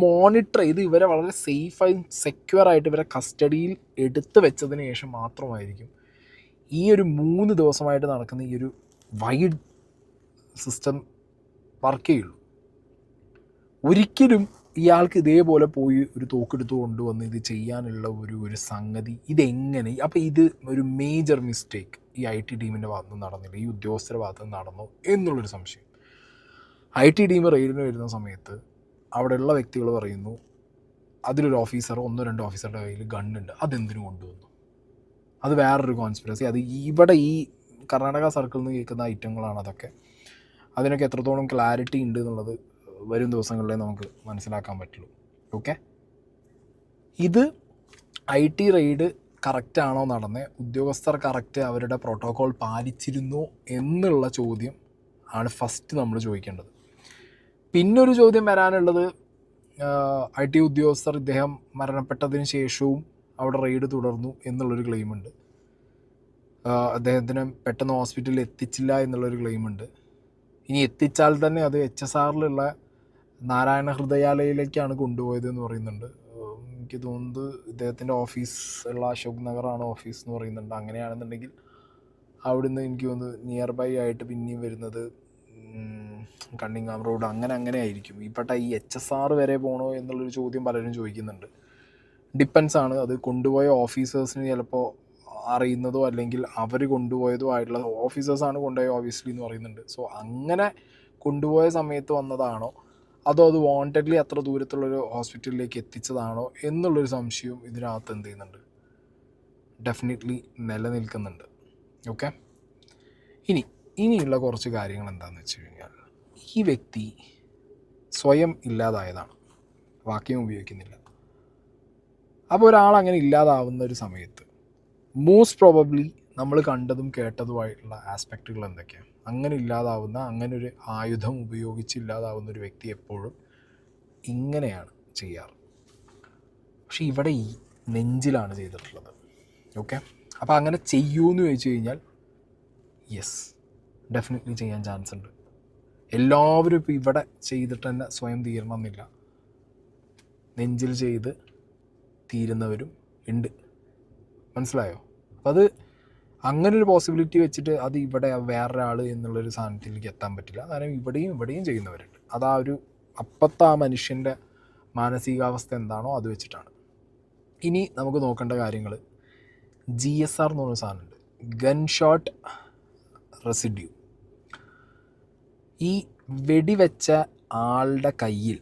Monitor ചെയ്ത് ഇവരെ വളരെ സേഫായി സെക്യൂറായിട്ട് ഇവരെ കസ്റ്റഡിയിൽ എടുത്ത് വെച്ചതിന് ശേഷം മാത്രമായിരിക്കും ഈ ഒരു 3 ദിവസമായിട്ട് നടക്കുന്ന ഈ ഒരു വൈഡ് സിസ്റ്റം വർക്ക് ചെയ്യുള്ളൂ. ഒരിക്കലും ഇയാൾക്ക് ഇതേപോലെ പോയി ഒരു തോക്കെടുത്ത് കൊണ്ടുവന്ന് ഇത് ചെയ്യാനുള്ള ഒരു സംഗതി ഇതെങ്ങനെ, അപ്പോൾ ഇത് ഒരു മേജർ മിസ്റ്റേക്ക് ഈ IT ടീമിൻ്റെ ഭാഗത്ത് നിന്ന് നടന്നില്ല, ഈ ഉദ്യോഗസ്ഥരുടെ ഭാഗത്ത് നിന്ന് നടന്നു എന്നുള്ളൊരു സംശയം. IT ടീം റെയ്ഡിന് വരുന്ന സമയത്ത് അവിടെയുള്ള വ്യക്തികൾ പറയുന്നു അതിലൊരു ഓഫീസർ 1-2 ഓഫീസറുടെ കയ്യിൽ ഗണ്ണുണ്ട്, അതെന്തിനു കൊണ്ടുവന്നു, അത് വേറൊരു കോൺസ്പിറസി. അത് ഇവിടെ ഈ കർണാടക സർക്കിളിൽ നിന്ന് കേൾക്കുന്ന ഐറ്റങ്ങളാണ് അതൊക്കെ. അതിനൊക്കെ എത്രത്തോളം ക്ലാരിറ്റി ഉണ്ട് എന്നുള്ളത് വരും ദിവസങ്ങളിലേ നമുക്ക് മനസ്സിലാക്കാൻ പറ്റുള്ളൂ. ഓക്കെ, ഇത് IT റെയ്ഡ് കറക്റ്റാണോ നടന്നത്, ഉദ്യോഗസ്ഥർ കറക്റ്റ് അവരുടെ പ്രോട്ടോക്കോൾ പാലിച്ചിരുന്നോ എന്നുള്ള ചോദ്യം ആണ് ഫസ്റ്റ് നമ്മൾ ചോദിക്കേണ്ടത്. പിന്നൊരു ചോദ്യം വരാനുള്ളത് IT ഉദ്യോഗസ്ഥർ ഇദ്ദേഹം മരണപ്പെട്ടതിന് ശേഷവും അവിടെ റെയ്ഡ് തുടർന്നു എന്നുള്ളൊരു ക്ലെയിമുണ്ട്. അദ്ദേഹത്തിന് പെട്ടെന്ന് ഹോസ്പിറ്റലിൽ എത്തിച്ചില്ല എന്നുള്ളൊരു ക്ലെയിമുണ്ട്. ഇനി എത്തിച്ചാൽ തന്നെ അത് HSRലുള്ള നാരായണ ഹൃദയാലയയിലേക്കാണ് കൊണ്ടുപോയതെന്ന് പറയുന്നുണ്ട്. എനിക്ക് തോന്നുന്നത് ഇദ്ദേഹത്തിൻ്റെ ഓഫീസ് ഉള്ള അശോക് നഗറാണ് ഓഫീസ് എന്ന് പറയുന്നുണ്ട്. അങ്ങനെയാണെന്നുണ്ടെങ്കിൽ അവിടുന്ന് എനിക്ക് തോന്നുന്നത് നിയർ ബൈ ആയിട്ട് പിന്നെയും വരുന്നത് കണ്ണിങ്ങാം റോഡ് അങ്ങനെ ആയിരിക്കും. ഈ HSR വരെ പോകണോ എന്നുള്ളൊരു ചോദ്യം പലരും ചോദിക്കുന്നുണ്ട്. ഡിപ്പെൻസ് ആണ്, അത് കൊണ്ടുപോയ ഓഫീസേഴ്സിന് ചിലപ്പോൾ അറിയുന്നതോ അല്ലെങ്കിൽ അവർ കൊണ്ടുപോയതോ ആയിട്ടുള്ള ഓഫീസേഴ്സാണ് കൊണ്ടുപോയ ഓബിയസ്ലി എന്ന് പറയുന്നുണ്ട്. സോ അങ്ങനെ കൊണ്ടുപോയ സമയത്ത് വന്നതാണോ അതോ അത് വാണ്ടഡ്ലി അത്ര ദൂരത്തുള്ളൊരു ഹോസ്പിറ്റലിലേക്ക് എത്തിച്ചതാണോ എന്നുള്ളൊരു സംശയവും ഇതിനകത്ത് എന്ത് ചെയ്യുന്നുണ്ട്, ഡെഫിനറ്റ്ലി നിലനിൽക്കുന്നുണ്ട്. ഓക്കെ, ഇനിയുള്ള കുറച്ച് കാര്യങ്ങൾ എന്താണെന്ന് വെച്ച് കഴിഞ്ഞാൽ, ഈ വ്യക്തി സ്വയം ഇല്ലാതായതാണ്, വാക്യം ഉപയോഗിക്കുന്നില്ല. അപ്പോൾ ഒരാളങ്ങനെ ഇല്ലാതാവുന്ന ഒരു സമയത്ത് മോസ്റ്റ് പ്രോബബ്ലി നമ്മൾ കണ്ടതും കേട്ടതുമായിട്ടുള്ള ആസ്പെക്റ്റുകൾ എന്തൊക്കെയാണ്? അങ്ങനെ ഇല്ലാതാവുന്ന, അങ്ങനെ ഒരു ആയുധം ഉപയോഗിച്ച് ഇല്ലാതാവുന്ന ഒരു വ്യക്തി എപ്പോഴും ഇങ്ങനെയാണ് ചെയ്യാറ്. പക്ഷെ ഇവിടെ ഈ നെഞ്ചിലാണ് ചെയ്തിട്ടുള്ളത്. ഓക്കെ, അപ്പോൾ അങ്ങനെ ചെയ്യുമെന്ന് ചോദിച്ചു കഴിഞ്ഞാൽ യെസ്, ഡെഫിനറ്റ്ലി ചെയ്യാൻ ചാൻസ് ഉണ്ട്. എല്ലാവരും ഇപ്പോൾ ഇവിടെ ചെയ്തിട്ട് തന്നെ സ്വയം തീരണമെന്നില്ല, നെഞ്ചിൽ ചെയ്ത് തീരുന്നവരും ഉണ്ട്. മനസ്സിലായോ? അപ്പോൾ അത് അങ്ങനൊരു പോസിബിലിറ്റി വെച്ചിട്ട് അത് ഇവിടെ വേറൊരാൾ എന്നുള്ളൊരു സാധനത്തിലേക്ക് എത്താൻ പറ്റില്ല. കാരണം ഇവിടെയും ചെയ്യുന്നവരുണ്ട്. അത് അപ്പത്തെ ആ മനുഷ്യൻ്റെ മാനസികാവസ്ഥ എന്താണോ അത് വെച്ചിട്ടാണ്. ഇനി നമുക്ക് നോക്കേണ്ട കാര്യങ്ങൾ, GSR എന്ന് പറഞ്ഞ സാധനമുണ്ട്, ഗൺ ഷോട്ട് റെസിഡ്യൂ. ഈ വെടിവെച്ച ആളുടെ കയ്യിൽ